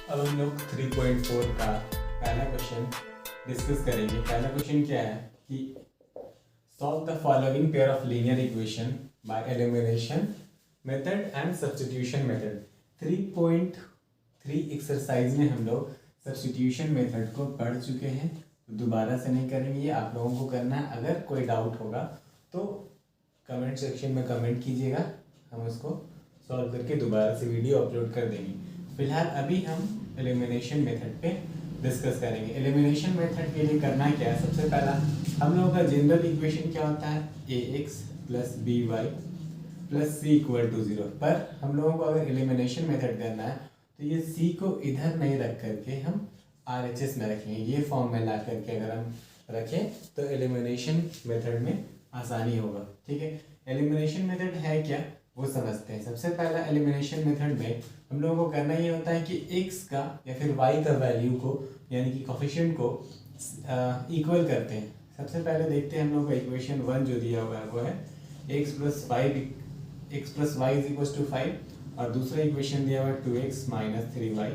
अब हम लोग 3.4 का पहला क्वेश्चन डिस्कस करेंगे। पहला क्वेश्चन क्या है कि solve the following pair of linear equation by elimination method and substitution method. 3.3 exercise में हम लोग सब्स्टिट्यूशन मेथड को पढ़ चुके हैं, तो दोबारा से नहीं करेंगे, ये आप लोगों को करना है। अगर कोई डाउट होगा तो कमेंट सेक्शन में कमेंट कीजिएगा, हम उसको सॉल्व करके दोबारा से वीडियो अपलोड कर देंगे। फिलहाल अभी हम एलिमिनेशन मेथड पे डिस्कस करेंगे। एलिमिनेशन मेथड के लिए करना क्या है, सबसे पहला हम लोगों का जनरल इक्वेशन क्या होता है, ax plus B Y plus C equal to 0। पर हम लोगों को अगर एलिमिनेशन मेथड करना है तो ये c को इधर नहीं रख करके हम RHS में रखेंगे। ये फॉर्म में ला करके अगर हम रखें तो एलिमिनेशन मेथड में आसानी होगा। ठीक है, एलिमिनेशन मेथड है क्या वो समझते हैं। सबसे पहला एलिमिनेशन मेथड में हम लोगों को करना ये होता है कि x का या फिर y का वैल्यू को यानी कि कोफिशिएंट को इक्वल करते हैं। सबसे पहले देखते हैं हम लोग का इक्वेशन 1 जो दिया हुआ है वो है x plus Y is equal to 5 और दूसरा इक्वेशन दिया हुआ है 2x minus 3y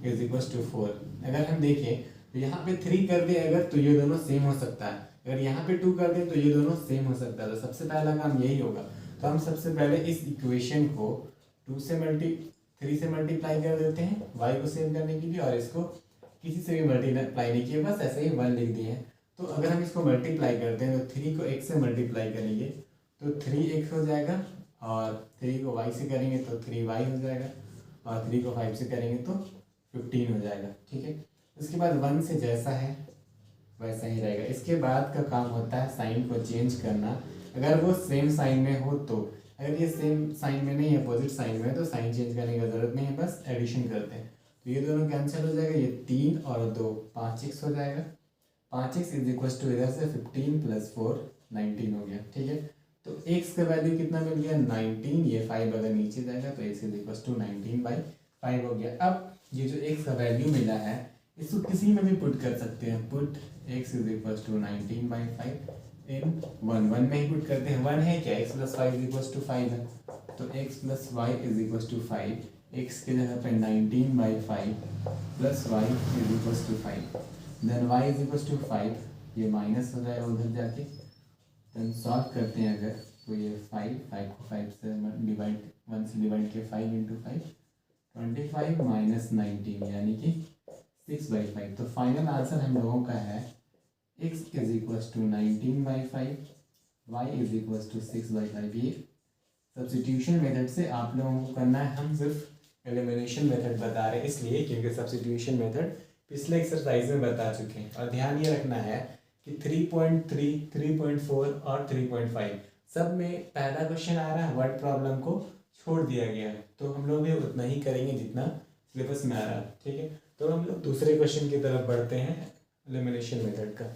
is equal to 4। अगर हम देखें तो यहाँ पे 3 कर दे अगर तो ये दोनों सेम हो सकता है, अगर यहाँ पे 2 कर दे तो ये दोनों सेम हो सकता है। तो सबसे पहला काम यही होगा, तो हम सबसे पहले इस इक्वेशन को 3 से मल्टीप्लाई कर देते हैं y को सेव करने के लिए, और इसको किसी से भी मल्टीप्लाई नहीं किया, बस ऐसे ही 1 लिख दिए हैं। तो अगर हम इसको मल्टीप्लाई करते हैं तो 3 को x से मल्टीप्लाई करेंगे तो 3x हो जाएगा, और 3 को y से करेंगे तो 3y हो जाएगा, और 3 को 5 से करेंगे तो 15 हो जाएगा। ठीक है, उसके बाद 1 से जैसा है वैसा ही रहेगा। इसके बाद का काम होता है साइन को चेंज करना। अगर वो सेम साइन में हो तो, अगर ये सेम साइन में नहीं है, अपोजिट साइन में है, तो साइन चेंज करने की ज़रूरत नहीं है, बस एडिशन करते हैं। तो ये दोनों कैंसिल हो जाएगा, ये 3 और 2 5x हो जाएगा। 5x इज इक्वल टू इधर से 15 प्लस 4 19 हो गया। ठीक है, तो x का वैल्यू कितना मिल गया 19, ये 5 अगर नीचे जाएगा तो x इज इक्वल टू 19/5 हो गया। अब ये जो x का वैल्यू मिला है इसको किसी में भी पुट कर सकते हैं। Put x is equal to 19/5 in 1 में ही पुट करते हैं। 1 है क्या, x plus Y is equal to 5 है, तो x plus Y is equal to 5, x के जगह पे 19/5 plus Y is equal to 5, then y is equal to 5, ये माइनस हो जाएगा उधर जाके। देन सॉल्व करते हैं अगर तो ये 5 को 5 से डिवाइड 1 से डिवाइड किया 5 इंटू 5 25 माइनस 19 यानी कि 6/5। तो फाइनल आंसर हम लोगों का है x is equal to 19/5, y is equal to 6/5। ये सब्स्टिट्यूशन मेथड से आप लोगों को करना है, हम सिर्फ एलिमिनेशन मेथड बता रहे हैं इसलिए क्योंकि सब्स्टिट्यूशन मेथड पिछले एक्सरसाइज में बता चुके हैं। और ध्यान ये रखना है कि 3.3, 3.4 और 3.5 सब में पहला क्वेश्चन आ रहा है, वर्ड प्रॉब्लम को छोड़ दिया गया है, तो हम लोग भी उतना ही करेंगे जितना सिलेबस में आ रहा है। ठीक है, तो हम लोग दूसरे क्वेश्चन की तरफ बढ़ते हैं एलिमिनेशन मेथड का।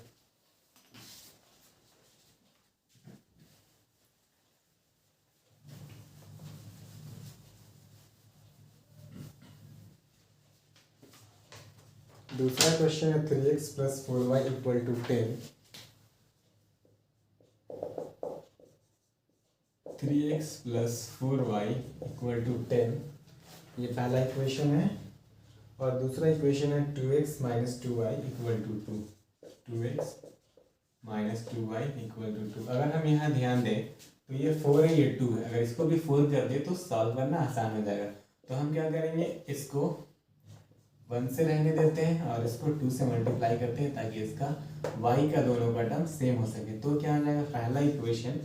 दूसरा क्वेश्चन है 3x plus 4y equal to 10। 3x plus 4y equal to 10, ये पहला इक्वेशन है। और दूसरा इक्वेशन है 2x minus 2y equal to 2। 2x minus 2y equal to 2। अगर हम यहाँ ध्यान दें तो ये 4 है, ये 2 है, अगर इसको भी 4 कर दे तो सॉल्व करना आसान हो जाएगा। तो हम क्या करेंगे, इसको 1 से रहने देते हैं और इसको 2 से मल्टीप्लाई करते हैं ताकि इसका y का दोनों का टर्म सेम हो सके। तो क्या हो जाएगा, पहला इक्वेशन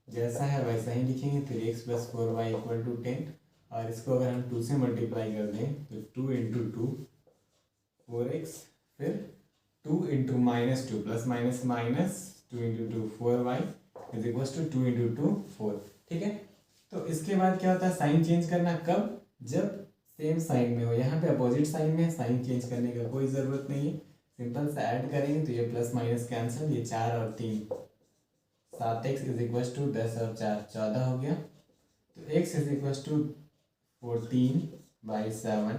जैसा है वैसा ही लिखेंगे, 3x plus 4y equal to 10, और इसको अगर हम 2 से मल्टीप्लाई कर दें तो 2 इंटू 2 4x, फिर 2 into minus 2 plus minus minus 2 into 2 4y is equal to 2 into 2 4। ठीक है, तो इसके बाद क्या होता है, साइन चेंज करना कब, जब सेम साइन में हो। यहाँ पे अपोजिट साइन में है, साइन चेंज करने का कोई ज़रूरत नहीं है, सिंपल से ऐड करेंगे तो ये प्लस माइनस कैंसिल, ये 4 और 3 7x इज इक्वल टू 10 और 4 14 हो गया। तो x इज इक्वल टू 14/7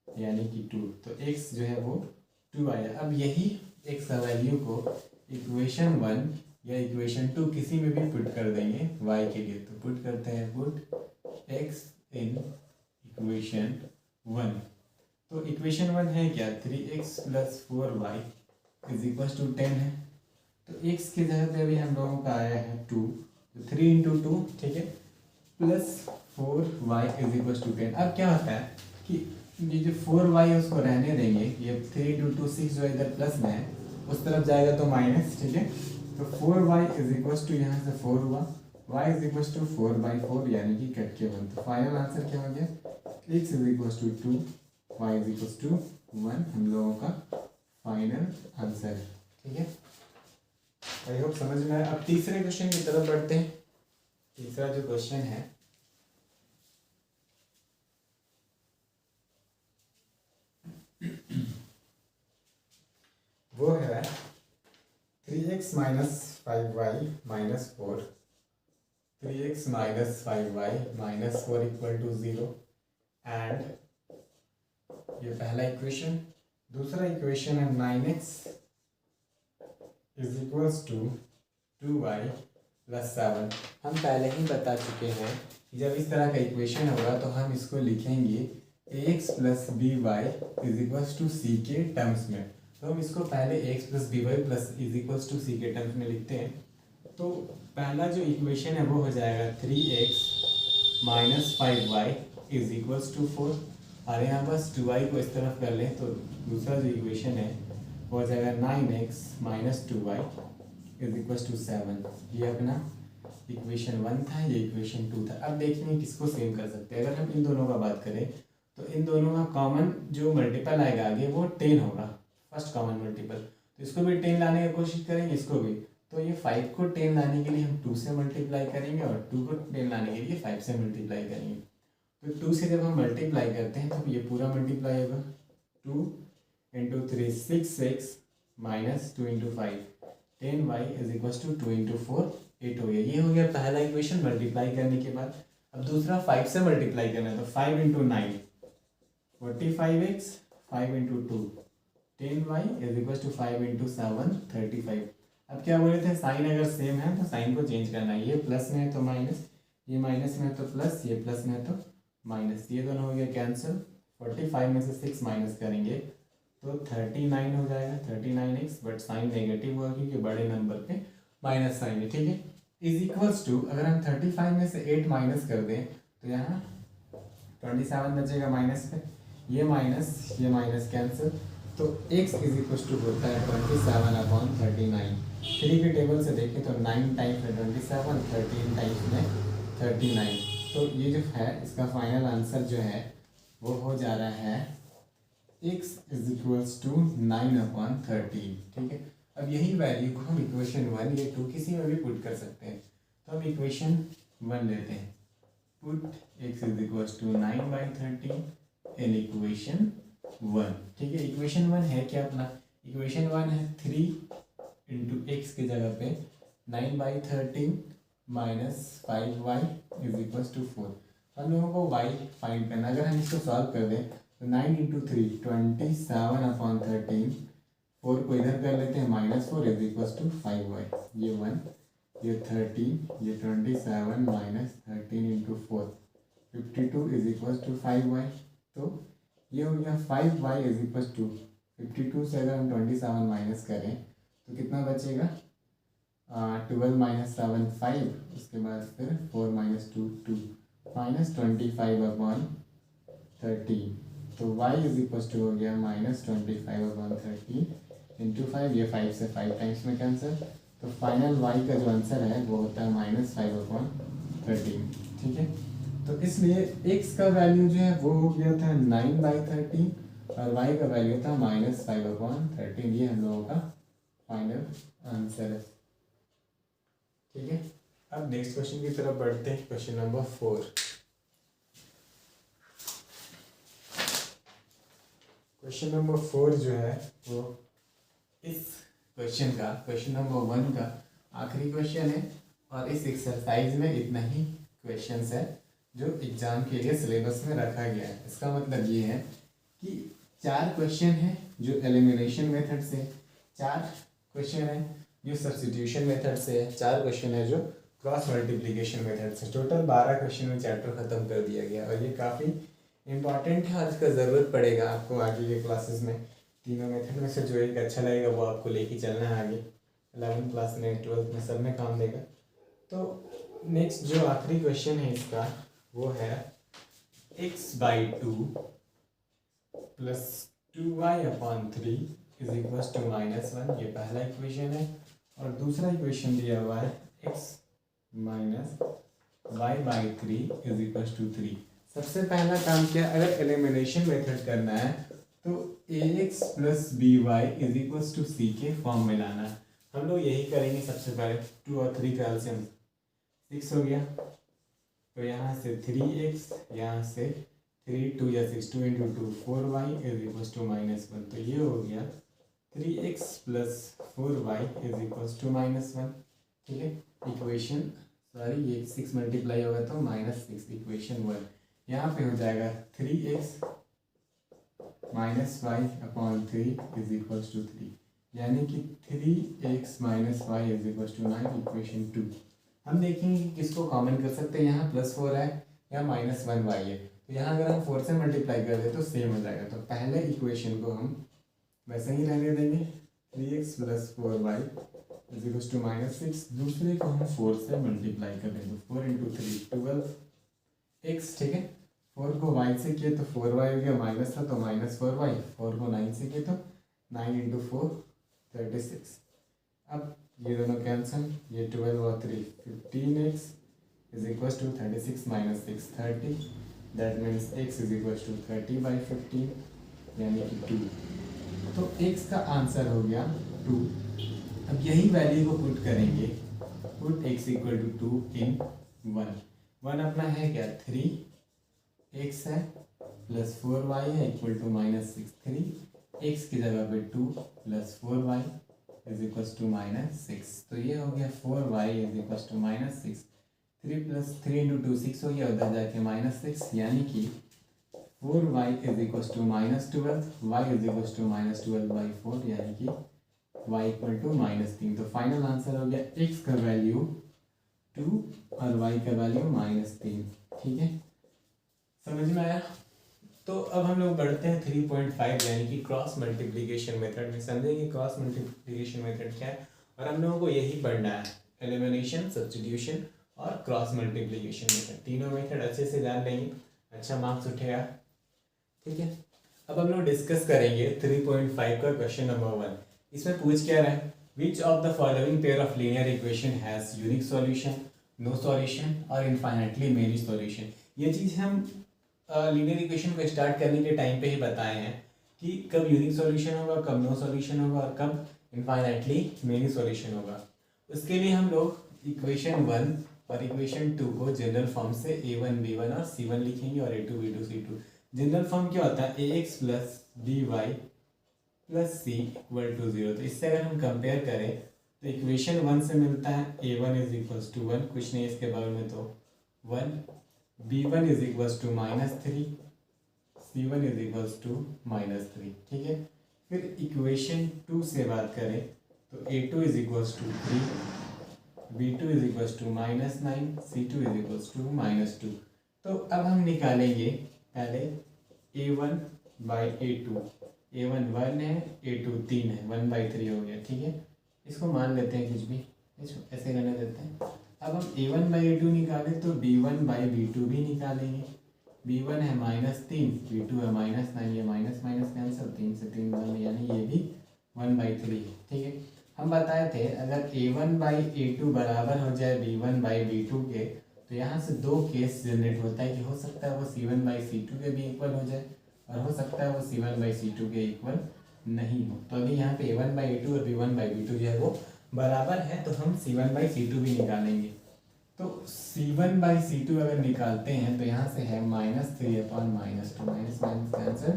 यानी कि 2, तो x जो है वो 2 आया। अब यही x का वैल्यू को इक्वेशन 1 या इक्वेशन 2 किसी में भी पुट कर देंगे y के लिए। तो पुट करते हैं, पुट x इन इक्वेशन 1, तो इक्वेशन 1 है क्या, 3x + 4y = 10 है। तो x की जगह पे अभी हम लोगों का आया है 2, तो 3 × 2, ठीक है, प्लस 4y = 10। अब क्या होता है कि ये जो 4y है उसको रहने देंगे, ये 3 × 2 6 जो इधर प्लस में है उस तरफ जाएगा तो माइनस, ठीक है। तो 4y = यहाँ से 4 हुआ, y = 4/4 यानी कि कट के 1। तो फाइनल आंसर क्या हो गया, x = 2, y = 1 हम लोगों का फाइनल आंसर है, ठीक है। आई होप समझ में आया। अब तीसरे क्वेश्चन की तरफ बढ़ते हैं। तीसरा जो क्वेश्चन है वो है 3x - 5y - 4, 3x - 5y - 4 = 0 and ये पहला इक्वेशन। दूसरा इक्वेशन है 9x = 2y + 7। हम पहले ही बता चुके हैं कि जब इस तरह का इक्वेशन होगा तो हम इसको लिखेंगे ax + by = c के टर्म्स में। तो हम इसको पहले ax + by = c के टर्म्स में लिखते हैं। तो पहला जो इक्वेशन है वो हो जाएगा 3x - 5y = 4, और यहाँ बस 2y को इस तरफ कर लें तो दूसरा जो इक्वेशन है वो हो जाएगा 9x - 2y = 7। ये अपना इक्वेशन 1 था, ये इक्वेशन 2 था। अब देखेंगे किसको सेम कर सकते हैं। अगर हम इन दोनों का बात करें तो इन दोनों का कॉमन जो मल्टीपल आएगा आगे वो 10 होगा, फर्स्ट कॉमन मल्टीपल। तो इसको भी 10 लाने की कोशिश करेंगे, इसको भी। तो ये 5 को 10 लाने के लिए हम 2 से मल्टीप्लाई करेंगे और 2 को 10 लाने के लिए 5 से मल्टीप्लाई करेंगे। तो 2 से जब हम मल्टीप्लाई करते हैं तो ये पूरा मल्टीप्लाई होगा, 2 × 3 6x - 2 × 5 10y = 2 × 4 8 हो गया। ये हो गया पहला इक्वेशन मल्टीप्लाई करने के बाद। अब दूसरा 5 से मल्टीप्लाई करना है तो 5 × 9 45x 5 × 2 10y = 5 × 7 35। अब क्या बोले थे, साइन अगर सेम है तो साइन को चेंज करना है। ये प्लस में है तो माइनस, ये माइनस में है तो प्लस, ये प्लस में है तो माइनस। ये दोनों हो गया कैंसिल। 45 में से 6 माइनस करेंगे तो 39 हो जाएगा, 39x, बट साइन नेगेटिव होगा क्योंकि बड़े नंबर पे माइनस साइन है, ठीक है। = अगर हम 35 में से 8 माइनस कर दें तो यहाँ 27 बचेगा माइनस पे, ये माइनस कैंसिल। तो x = होता है 27/39। 3 के टेबल से देखें तो 9 टाइम्स में 27, 13 टाइम्स में 39। तो ये जो है इसका फाइनल आंसर जो है वो हो जा रहा है x = 9/13, ठीक है। अब यही वैल्यू को हम इक्वेशन 1 या 2 किसी में भी पुट कर सकते हैं। तो हम इक्वेशन 1 लेते हैं, पुट x = 9/13 इन इक्वेशन 1, ठीक है। इक्वेशन 1 है क्या अपना, इक्वेशन 1 है 3 × x की जगह पे 9/13 - 5y = 4। हम लोगों को y फाइंड करना। अगर हम इसको सॉल्व कर दें तो 9 × 3 27/13, 4 को इधर कर लेते हैं -4 = 5y। ये 1, ये 13, ये 27 - 13 × 4 52 = 5y। तो ये हो गया 5y = 52 से अगर हम 27 माइनस करें तो कितना बचेगा, 12 - 7 5, उसके बाद फिर 4 - 2 2 -25/13। तो y = हो गया -25/13 × 5, ये 5 से 5 टाइम्स में कैंसिल। तो फाइनल y का जो आंसर है वो होता है -5/13, ठीक है। तो इसलिए x का वैल्यू जो है वो हो गया था 9/13 और y का वैल्यू था -5/13। ये हम लोगों का फाइनल आंसर है, ठीक है। अब नेक्स्ट क्वेश्चन की तरफ बढ़ते हैं, क्वेश्चन नंबर 4। क्वेश्चन नंबर 4 जो है वो इस क्वेश्चन का, क्वेश्चन नंबर 1 का आखिरी क्वेश्चन है और इस एक्सरसाइज में इतना ही क्वेश्चंस है जो एग्जाम के लिए सिलेबस में रखा गया है। इसका मतलब ये है कि 4 क्वेश्चन है जो एलिमिनेशन मेथड से, 4 क्वेश्चन है जो सब्स्टिट्यूशन मेथड से है, 4 क्वेश्चन है जो क्रॉस मल्टीप्लिकेशन मेथड से। टोटल 12 क्वेश्चन में चैप्टर खत्म कर दिया गया और ये काफ़ी इम्पॉर्टेंट है और इसका ज़रूरत पड़ेगा आपको आगे के क्लासेस में। तीनों मेथड में से जो एक अच्छा लगेगा वो आपको लेके चलना है आगे 11th क्लास में 12th में सब में काम देगा। तो नेक्स्ट जो आखिरी क्वेश्चन है इसका वो है x/2 + 2y/3 is equals to -1। ये पहला इक्वेशन है और दूसरा इक्वेशन दिया हुआ है x - y/3 is equals to 3। सबसे पहला काम क्या, अगर एलिमिनेशन मेथड करना है तो ax + by is equals to c के फॉर्म में लाना है। हम लोग यही करेंगे सबसे पहले। 2 और 3 का एलसीएम 6 हो गया, तो यहाँ से 3x, यहाँ से 3 2 या 6 2 × 2 4y इज इक्वल्स टू -1। तो ये हो गया 3x + 4y is equals to -1। ठीक है, इक्वेशन सॉरी ये 6 मल्टीप्लाई होगा तो -6 इक्वेशन 1। यहाँ पे हो जाएगा 3x - y/3 is equals to 3, यानी कि 3x - y is equals to 9 equation 2। हम देखेंगे कि किसको कॉमन कर सकते हैं। यहाँ +4 है या -1y है, तो यहाँ अगर हम 4 से मल्टीप्लाई कर दे तो सेम हो जाएगा। तो पहले इक्वेशन को हम वैसे ही रहने देंगे 3x + 4y is equals to -6। दूसरे को हम 4 से मल्टीप्लाई कर देंगे, 4 × 3 12x। ठीक है, 4 को y से किए तो 4y हो गया, माइनस था तो -4y। 4 को 9 से किए तो 9 × 4 36। अब ये दोनों कैंसिल, ये 12 और 3 15x is equals to 36 - 6 30। That means x is equals to 30/15 यानी कि 2। तो x का आंसर हो गया 2। अब यही वैल्यू को पुट करेंगे, पुट x = 2 इन 1 अपना है क्या 3x है + 4y है इक्वल टू -6। 3x की जगह पे 2 + 4y इज इक्वल्स टू -6। तो ये हो गया 4y इज इक्वल्स टू -6। 3 + 3 × 2 6 हो गया, उधर जाके -6, यानी कि 4y is equals to -12, y is equals to -12/4, यानी कि y इक्वल टू -3। तो फाइनल आंसर हो गया x का वैल्यू 2 और y का वैल्यू -3। ठीक है, समझ में आया। तो अब हम लोग बढ़ते हैं 3.5 यानी कि क्रॉस मल्टीप्लिकेशन मेथड में। समझेंगे क्रॉस मल्टीप्लिकेशन मेथड क्या है, और हम लोगों को यही पढ़ना है, एलिमिनेशन, सब्स्टिट्यूशन और क्रॉस मल्टीप्लिकेशन मेथड। तीनों मेथड अच्छे से जान लेंगे, अच्छा मार्क्स उठेगा। ठीक है, अब हम लोग डिस्कस करेंगे 3.5 का क्वेश्चन नंबर 1। इसमें पूछ क्या रहा है, which of the following pair of linear equation has unique solution, no solution और इनफाइनाइटली मेनी सॉल्यूशन। ये चीज़ हम लीनियर इक्वेशन को स्टार्ट करने के टाइम पे ही बताए हैं कि कब यूनिक सॉल्यूशन होगा, कब नो सॉल्यूशन होगा और कब इनफाइनाइटली मेनी सॉल्यूशन होगा। उसके लिए हम लोग इक्वेशन 1 और इक्वेशन 2 को जनरल फॉर्म से a1 b1 और c1 लिखेंगे और a2 b2 c2। General form क्या होता है, ax + by + c = 0। तो इससे अगर हम कंपेयर करें तो इक्वेशन 1 से मिलता है a1 इज इक्वल्स टू 1, कुछ नहीं इसके बगल में तो 1, b1 is equals to -3, c1 is equals to -3। ठीक है, फिर इक्वेशन 2 से बात करें तो a2 is equals to 3, b2 is equals to -9, c2 is equals to -2। तो अब हम निकालेंगे पहले a1/a2। a1 1 है, a2 3 है, 1/3 हो गया। ठीक है, इसको मान लेते हैं, कुछ भी इसको ऐसे करने देते हैं। अब हम a1/a2 निकालें तो b1/b2 भी निकालेंगे। b1 है -3, b2 है -9, ये माइनस माइनस कैंसिल, 3 से 3 1, यानी ये भी 1/3 है। ठीक है, हम बताए थे अगर a1/a2 बराबर हो जाए b1/b2 के, तो यहाँ से दो केस जनरेट होता है कि हो सकता है वो c1/c2 के भी इक्वल हो जाए और हो सकता है वो c1/c2 के इक्वल नहीं हो। तो अभी यहाँ पे a1/a2 और b1/b2 जो है वो बराबर है, तो हम c1/c2 भी निकालेंगे। तो c1/c2 अगर निकालते हैं तो यहाँ से है -3/-2, माइनस माइनस कैंसर,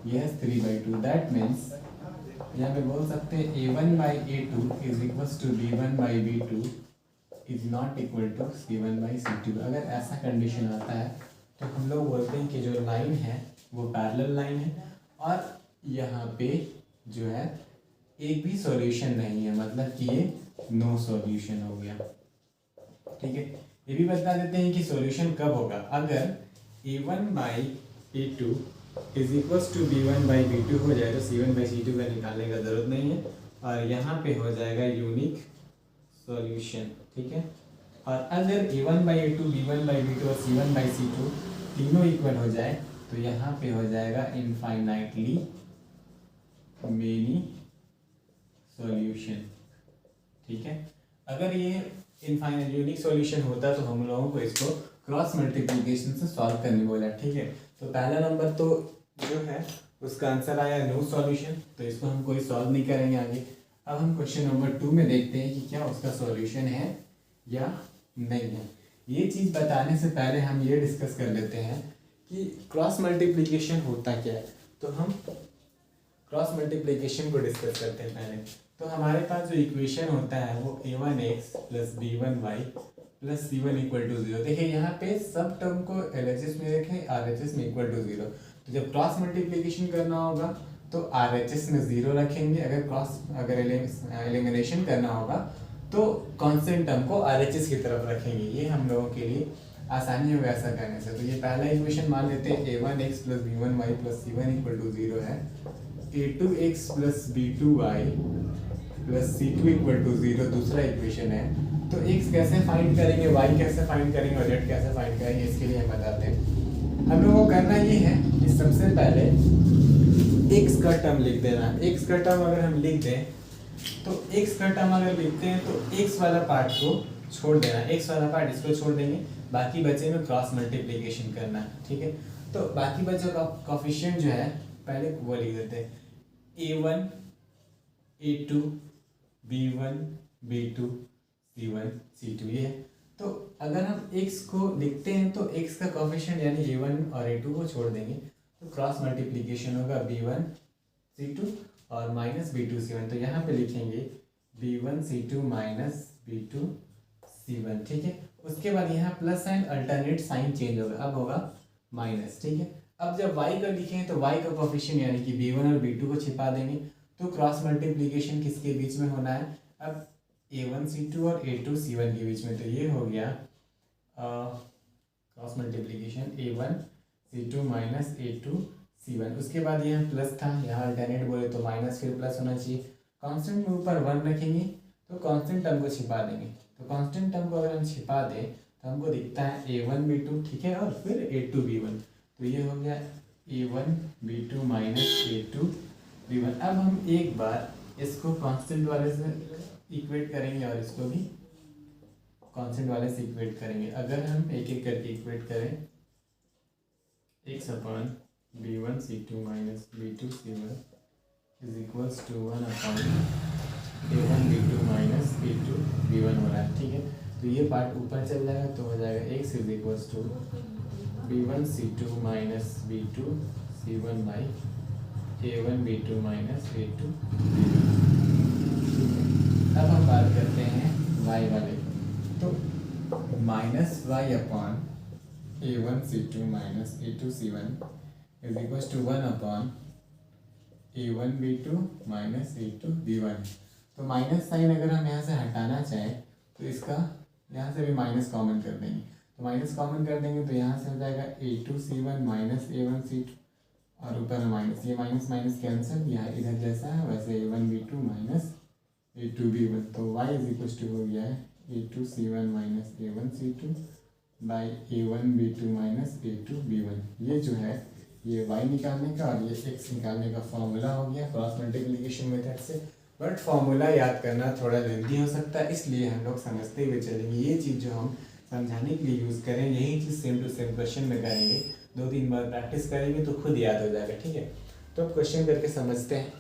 ये है 3/2। दैट मीन्स यहाँ पे बोल सकते हैं a1/a2 is equals to b1/b2 is not equal to c1/c2। अगर ऐसा कंडीशन आता है तो हम लोग बोलते हैं कि जो लाइन है वो पैरेलल लाइन है और यहाँ पे जो है एक भी सॉल्यूशन नहीं है, मतलब कि ये नो सॉल्यूशन हो गया। ठीक है, ये भी बता देते हैं कि सॉल्यूशन कब होगा, अगर a1/a2 E2 is equals to B1 by B2 हो जाए तो C1 बाई C2 का निकालने का ज़रूरत नहीं है, और यहाँ पे हो जाएगा यूनिक सॉल्यूशन। ठीक है, और अगर A1 by A2 B1 by B2 और C1 बाई C2 तीनों इक्वल हो जाए तो यहाँ पे हो जाएगा इनफाइनाइटली मेनी सॉल्यूशन। ठीक है, अगर ये इनफाइनाइट यूनिक सॉल्यूशन होता तो हम लोगों को इसको क्रॉस मल्टीप्लिकेशन से सॉल्व करने बोला। ठीक है, तो पहला नंबर तो जो है उसका आंसर आया नो सॉल्यूशन, तो इसको हम कोई सॉल्व नहीं करेंगे आगे। अब हम क्वेश्चन नंबर 2 में देखते हैं कि क्या उसका सॉल्यूशन है या नहीं है। ये चीज़ बताने से पहले हम ये डिस्कस कर लेते हैं कि क्रॉस मल्टीप्लिकेशन होता क्या है। तो हम क्रॉस मल्टीप्लिकेशन को डिस्कस करते हैं पहले। तो हमारे पास जो इक्वेशन होता है वो a1x plus b1y plus c1 equal to 0। देखिए यहाँ पे सब टर्म को LHS में रखें, RHS में इक्वल टू 0। तो जब क्रॉस मल्टीप्लिकेशन करना होगा तो RHS में 0 रखेंगे, अगर एलिमिनेशन करना होगा तो कांस्टेंट टर्म को RHS की तरफ रखेंगे। ये हम लोगों के लिए आसानी होगा ऐसा करने से। तो ये पहला इक्वेशन मान लेते हैं a1x plus b1y plus c1 equal to 0 है, a2x plus b2y plus c2 equal to 0 दूसरा इक्वेशन है। तो x कैसे फाइंड करेंगे, y कैसे फाइंड करेंगे और z कैसे फाइंड करेंगे, इसके लिए हम बताते हैं। हम लोगों को करना ये है कि सबसे पहले x का टर्म लिख देना। x का टर्म अगर हम लिख दें तो x का टर्म अगर लिखते हैं तो x वाला पार्ट को छोड़ देना, x वाला पार्ट इसको छोड़ देंगे, बाकी बचे में क्रॉस मल्टीप्लिकेशन करना है। ठीक है, तो बाकी बचे का कोफिशिएंट जो है पहले वो लिख देते हैं, a1 a2 b1 b2 c1 c2 ये है। तो अगर हम x को लिखते हैं तो x का कोफिशिएंट यानी a1 और a2 को छोड़ देंगे तो क्रॉस मल्टीप्लिकेशन होगा b1 c2 और माइनस b2 c1। तो यहाँ पे लिखेंगे b1 c2 minus b2 c1। ठीक है, उसके बाद यहाँ plus sign alternate sign change होगा, अब होगा माइनस। ठीक है, अब जब y का लिखें तो y का कोफिशिएंट यानी कि b1 और b2 को छिपा देंगे। तो क्रॉस मल्टीप्लिकेशन किसके बीच में होना है, अब a1 c2 और a2 c1 के बीच में। तो ये हो गया cross multiplication a1 c2 minus a2 c1। उसके बाद यहाँ प्लस था, यहाँ अल्टरनेट बोले तो माइनस फिर प्लस होना चाहिए। कांस्टेंट में ऊपर 1 रखेंगे तो कांस्टेंट टर्म को छिपा देंगे। तो कांस्टेंट टर्म को अगर हम छिपा दें तो हमको दिखता है a1 b2, ठीक है, और फिर a2 b1। तो ये हो गया a1 b2 minus a2 b1। अब हम एक बार इसको कांस्टेंट वाले से इक्वेट करेंगे और इसको भी कांस्टेंट वाले से इक्वेट करेंगे। अगर हम एक एक करके इक्वेट करें, x upon b1 c2 minus b2 c1 is equals to 1 upon a1 b2 minus a2 b1 हो रहा है। ठीक है, तो ये पार्ट ऊपर चल जाएगा तो हो जाएगा x is equals to b1 c2 minus b2 c1 by a1 b2 minus a2 b1। अब हम बात करते हैं y वाले, तो minus y upon a1 c2 minus a2 c1 is equals to 1 upon a1 b2 minus a2 b1। तो minus sign अगर हम यहाँ से हटाना चाहें तो इसका यहाँ से भी माइनस कॉमन कर देंगे। तो माइनस कॉमन कर देंगे तो यहाँ से हो जाएगा a2 c1 minus a1 c2 और ऊपर माइनस, ये माइनस माइनस कैंसिल, यहाँ इधर जैसा है वैसे a1 b2 minus a2 b1। तो y इज इक्वल्स टू हो गया है a2 c1 minus a1 c2 by a1 b2 minus a2 b1। ये जो है ये y निकालने का और ये x निकालने का फॉर्मूला हो गया क्रॉस मल्टीप्लिकेशन मेथड से। बट फॉर्मूला याद करना थोड़ा लेंथी हो सकता है, इसलिए हम लोग समझते हुए चलेंगे। ये चीज़ जो हम समझाने के लिए यूज़ करें यही चीज़ सेम टू सेम क्वेश्चन में करेंगे, 2-3 बार प्रैक्टिस करेंगे तो खुद याद हो जाएगा। ठीक है, तो अब क्वेश्चन करके समझते हैं।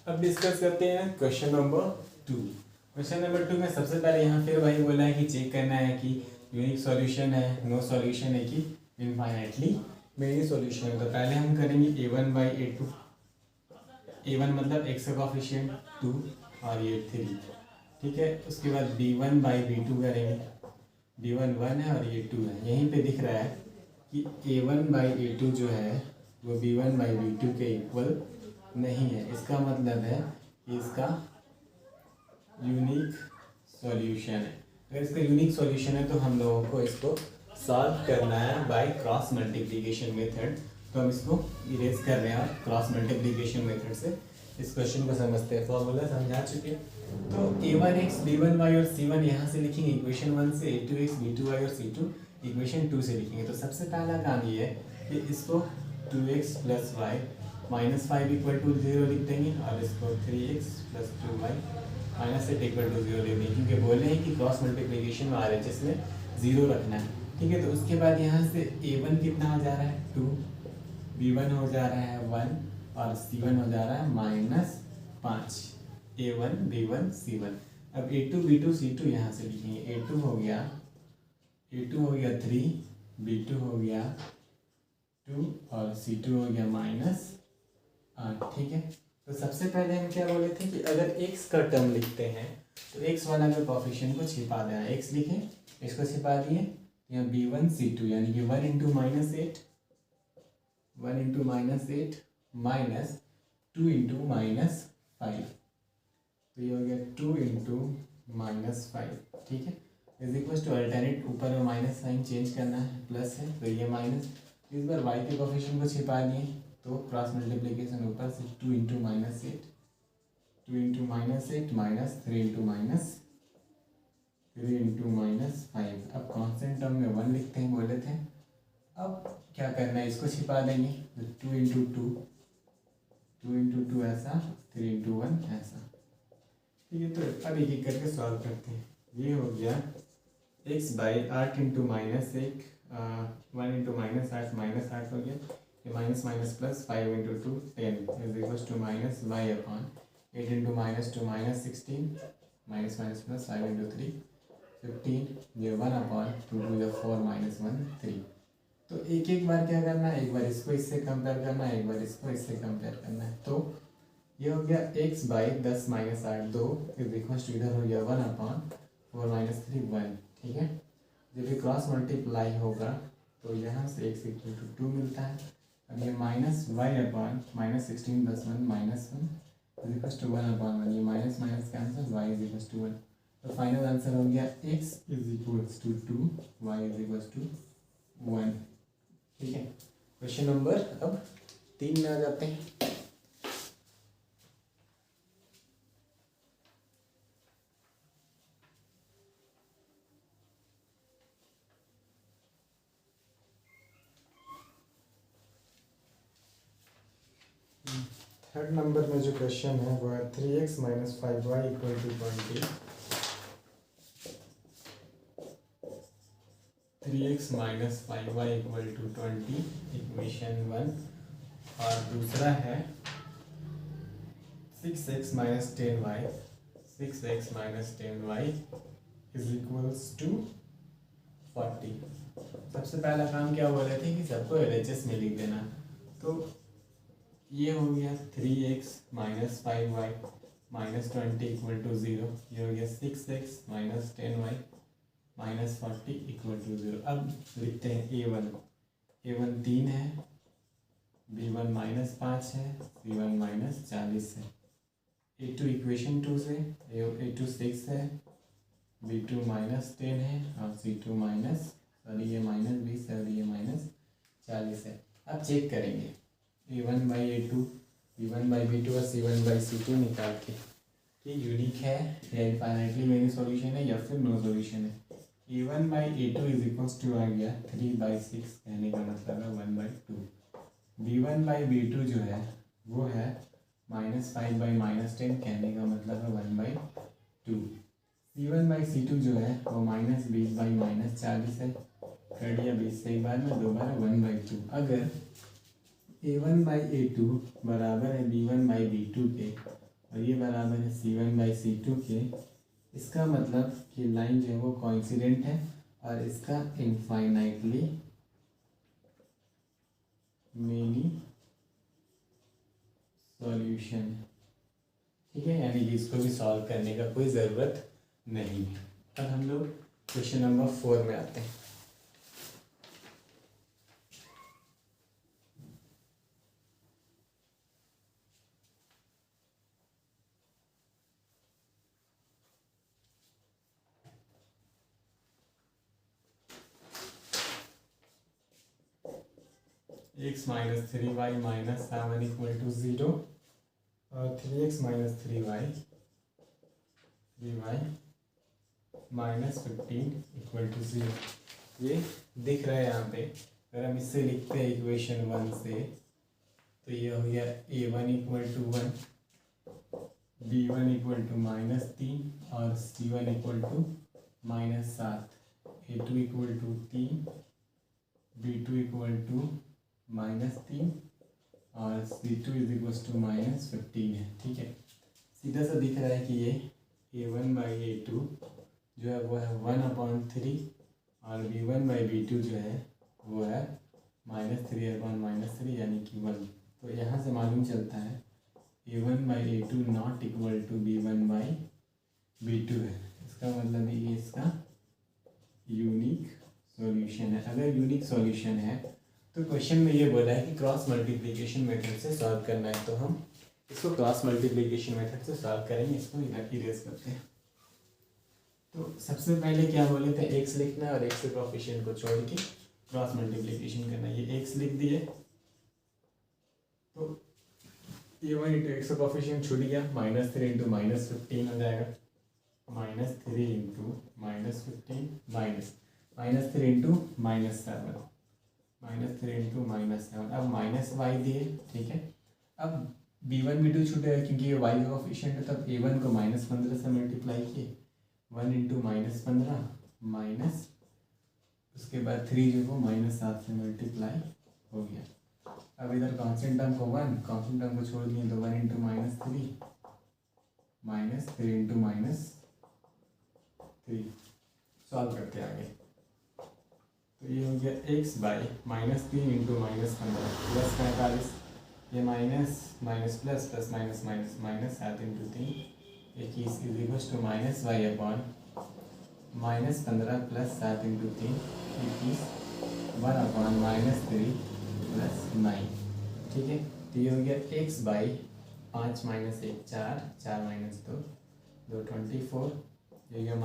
अब डिस्कस करते हैं क्वेश्चन नंबर 2। क्वेश्चन नंबर 2 में सबसे पहले यहाँ फिर वही बोला है कि चेक करना है कि यूनिक सॉल्यूशन है, नो सॉल्यूशन है कि इनफाइनाइटली मेनी सॉल्यूशन है। तो पहले हम करेंगे a1 बाई a2, a1 मतलब x का कोफिशिएंट 2 और ये 3। ठीक है, उसके बाद b1 बाई b2 करेंगे, b1 1 है और ये 2 है। यहीं पे दिख रहा है कि a1 बाई a2 जो है वो b1 बाई b2 के इक्वल नहीं है। इसका मतलब है कि इसका यूनिक सॉल्यूशन है। अगर इसका यूनिक सॉल्यूशन है तो हम लोगों को इसको सॉल्व करना है बाय क्रॉस मल्टीप्लिकेशन मेथड। तो हम इसको इरेज कर रहे हैं और क्रॉस मल्टीप्लिकेशन मेथड से इस क्वेश्चन को समझते हैं। फॉर्मूला समझा चुके हैं। तो a1x b1y और c1 यहाँ से लिखेंगे इक्वेशन 1 से, a2x b2y और c2 इक्वेशन 2 से लिखेंगे। तो सबसे पहला काम ये है कि इसको 2x plus Y minus 5 equal to 0 लिख देंगे और इसको 3x plus 2y minus 8 equal to 0 लिख देंगे, क्योंकि बोले हैं कि क्रॉस मल्टीप्लिकेशन में RHS में 0 रखना है। ठीक है, तो उसके बाद यहाँ से a1 कितना हो जा रहा है 2, b1 हो जा रहा है 1 और c1 हो जा रहा है -5। a1 b1 c1। अब a2 b2 c2 यहाँ से लिखेंगे। a2 हो गया 3, b2 हो गया 2 और c2 हो गया -8। ठीक है, तो सबसे पहले हम क्या बोले थे कि अगर x का टर्म लिखते हैं तो x वाला के कोफिशिएंट को छिपा देना। x लिखें, इसको छिपा दिए, यहाँ b1 c2 यानी कि 1 इंटू -8 माइनस 2 इंटू -5, तो ये हो गया 2 इंटू -5। ठीक है, इज इक्वल टू अल्टरनेट ऊपर में माइनस साइन चेंज करना है, प्लस है तो ये माइनस। इस बार y के कोफिशिएंट को छिपा दिए तो क्रॉस मल्टीप्लिकेशन ऊपर से 2 इंटू -8 माइनस 3 इंटू -5। अब कांस्टेंट टर्म में 1 लिखते हैं बोले थे। अब क्या करना है, इसको छिपा देंगे तो 2 इंटू टू ऐसा, 3 इंटू 1 ऐसा। ठीक है, तो अब एक एक करके सॉल्व करते हैं। ये हो गया x बाई 8 इंटू -1 1 इंटू -8 हो गया, ये minus minus plus 5 into 2 10 is equal to minus y upon 8 into -2 -16 minus minus plus 5 into 3 15, ये 1 अपॉन 2 टू 4 -1 3। तो एक एक बार क्या करना है, एक बार इसको इससे कंपेयर करना है, एक बार इसको इससे कंपेयर करना है। तो ये हो गया x by 10 minus 8 2 is equal to इधर हो गया 1 अपॉन 4 -3 1। ठीक है, जब ये क्रॉस मल्टीप्लाई होगा तो यहाँ से x इक्वल टू 2 मिलता है। अब ये minus y upon -16 plus 1 -1 is equal to 1 upon 1, ये minus minus cancel, y is equal to 1। तो फाइनल आंसर हो गया x is equal to 2, y is equal to 1। ठीक है, क्वेश्चन नंबर अब 3 में आ जाते हैं। थर्ड नंबर में जो क्वेश्चन है वो है 3x minus 5y equal to 20। 3x minus 5y equal to 20 equation 1। और दूसरा है 6x minus 10y is equals to 40। सबसे पहला काम क्या बोल रहे थे कि सबको LHS में लिख देना। तो ये हो गया 3x minus 5y minus 20 equal to 0। ये हो गया 6x minus 10y minus 40 equal to 0। अब लिखते हैं a1 3 है, b1 -5 है, c1 -40 है। a2 इक्वेशन 2 से a2 6 है, b2 -10 है और c2 ये -20 है और ये -40 है। अब चेक करेंगे a1 by a2, b1 by b2 और c1 बाई c2 निकाल के कि यूनिक है या इनफाइनाइटली मेनी सॉल्यूशन है या फिर नो सॉल्यूशन है। a1 by a2 is equals to आ गया 3/6, कहने का मतलब है 1/2। b1 बाई b2 जो है वो है -5 बाई -10, कहने का मतलब है 1/2। c1 बाई c2 जो है वो -20 बाई -40 है, कर दिया 20 से एक बार में, दोबारा 1/2। अगर a1 बाई a2 बराबर है b1 बाई b2 के और ये बराबर है c1 बाई c2 के, इसका मतलब कि लाइन जो है वो कोइंसिडेंट है और इसका इनफाइनाइटली मेनी सॉल्यूशन है। ठीक है, यानी कि इसको भी सॉल्व करने का कोई ज़रूरत नहीं है। अब हम लोग क्वेश्चन नंबर 4 में आते हैं। x minus 3y minus 7 equal to 0 और 3x minus 3y minus 15 equal to 0। ये दिख रहा है यहाँ पे। अगर हम इससे लिखते हैं इक्वेशन 1 से, तो ये हो गया a1 equal to 1, b1 equal to -3 और c1 equal to -7, a2 equal to 3, b2 equal to -3 और c2 इज इक्वल टू -15 है। ठीक है, सीधा सा दिख रहा है कि ये a1 बाई a2 जो है वो है 1/3 और b1/b2 जो है वो है -3/3 यानी कि 1। तो यहाँ से मालूम चलता है a1/a2 not equal to b1/b2 है। इसका मतलब ये इसका यूनिक सॉल्यूशन है। अगर यूनिक सॉल्यूशन है तो क्वेश्चन में ये बोला है कि क्रॉस मल्टीप्लिकेशन मेथड से सॉल्व करना है, तो हम इसको क्रॉस मल्टीप्लिकेशन मेथड से सॉल्व करेंगे। इसको इरेज करते हैं। तो सबसे पहले क्या बोले थे, एक्स लिखना है और एक्स के कोएफिशिएंट को छोड़ के क्रॉस मल्टीप्लिकेशन करना है। ये एक्स लिख दिए तो a1 इंटू एक्स का कोएफिशिएंट छूट गया, -3 इंटू -15 हो जाएगा, -3 इंटू -15 -3 इंटू -7 -3 इंटू -7। अब माइनस वाई दिए। ठीक है, अब b1 b2 छूटेगा क्योंकि ये y का कोएफिशिएंट है। तब a1 को -15 से मल्टीप्लाई किए, 1 इंटू -15 माइनस उसके बाद 3 जो वो -7 से मल्टीप्लाई हो गया। अब इधर कांस्टेंट टर्म को 1, कांस्टेंट टर्म को छोड़ दिए तो 1 इंटू -3 इंटू -3 सॉल्व करते आगे। तो ये हो गया x बाई -3 इंटू -15 प्लस 45, ये minus minus plus plus minus minus minus 7 into 3 21 is equal to -y upon -15 plus 7 into 3 21 1 upon -3 plus 9। ठीक है, तो ये हो गया x बाई 5 माइनस 1 4 4 माइनस 2 2 24, ये गया -y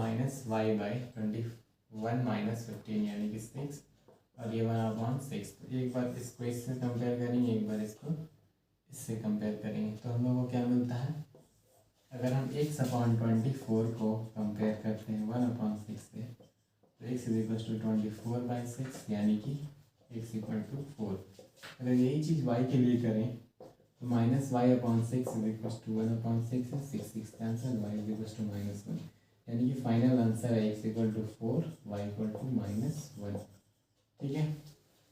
बाई 21 माइनस 15 यानी कि 6 और ये 1/6। तो एक बार इसको इससे कंपेयर करेंगे, एक बार इसको इससे कंपेयर करेंगे, तो हम लोग को क्या मिलता है। अगर हम x/24 को कंपेयर करते हैं 1/6 से, तो x इज इक्वल टू 24/6 यानी कि x इक्वल टू 4। अगर यही चीज़ y के लिए करें तो -y/6 इज इक्वल टू 1/6 है, 6 cancel, y is equal to -1 यानी कि फाइनल आंसर है x equal to 4 y equal to -1। ठीक है,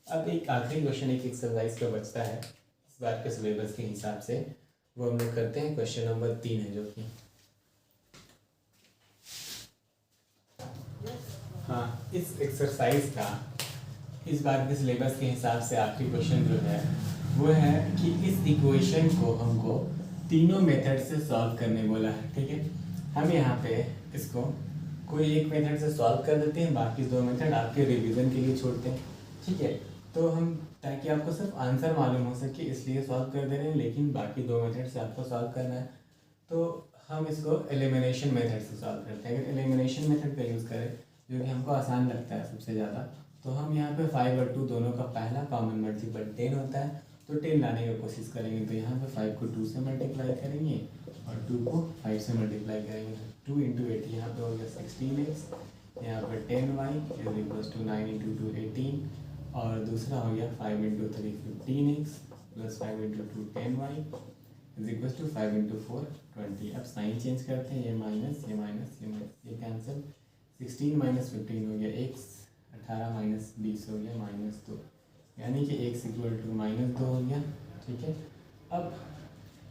अब एक आखिरी क्वेश्चन एक एक्सरसाइज का बचता है इस बार के सिलेबस के हिसाब से, वो हम लोग करते हैं। क्वेश्चन नंबर 3 है जो कि हाँ, इस एक्सरसाइज का इस बार के सिलेबस के हिसाब से आखिरी क्वेश्चन जो है वो है कि इस इक्वेशन को हमको तीनों मेथड से सॉल्व करने बोला है। ठीक है, हम यहाँ पे इसको कोई एक मेथड से सॉल्व कर देते हैं, बाकी 2 मेथड आपके रिवीजन के लिए छोड़ते हैं। ठीक है, तो हम ताकि आपको सिर्फ आंसर मालूम हो सके इसलिए सॉल्व कर दे रहे हैं, लेकिन बाकी 2 मेथड से आपको सॉल्व करना है। तो हम इसको एलिमिनेशन मेथड से सॉल्व करते हैं। अगर एलिमिनेशन मेथड का यूज़ करें जो कि हमको आसान लगता है सबसे ज़्यादा, तो हम यहाँ पे 5 और 2 दोनों का पहला कॉमन मल्टीपल 10 होता है, तो 10 लाने की कोशिश करेंगे। तो यहाँ पे 5 को 2 से मल्टीप्लाई करेंगे और 2 को 5 से मल्टीप्लाई करेंगे, तो 2 इंटू 8 यहाँ पे हो गया 16x, यहाँ पर 10y is equal to 9 into 2 18, और दूसरा हो गया 5 into 3 15x plus 5 into 2 10y is equal to 5 into 4 20। अब साइन चेंज करते हैं, ये माइनस ये माइनस ये माइनस ये कैंसिल, 16 माइनस 15 हो गया x, 18 माइनस 20 हो गया -2 यानी कि x इक्वल टू -2 हो गया। ठीक है, अब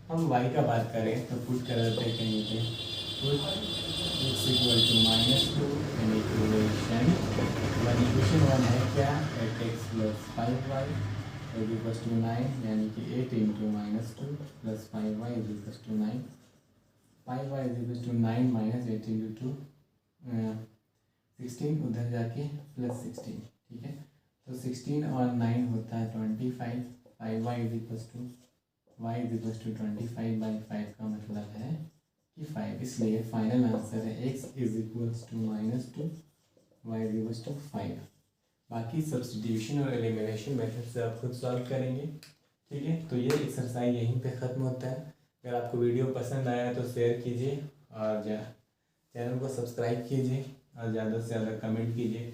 हम y का बात करें तो पुट कर देते हैं कहीं पे, put x equal to -2 in equation 1 है क्या, 8x plus 5y is equal to 9 यानी कि 8 into -2 plus 5y is equal to 9, 5y is equal to 9 minus 8 into 2 16, उधर जाके प्लस 16। ठीक है, तो 16 और 9 होता है 25, 5y is equal to y is equal to 25/5 का मतलब है कि 5, इसलिए फाइनल आंसर है x is equal to -2 y is equal to 5। बाकी सब्स्टिट्यूशन और एलिमिनेशन मेथड से आप खुद सॉल्व करेंगे। ठीक है, तो ये एक्सरसाइज यहीं पे ख़त्म होता है। अगर आपको वीडियो पसंद आया तो शेयर कीजिए और चैनल को सब्सक्राइब कीजिए और ज़्यादा से ज़्यादा कमेंट कीजिए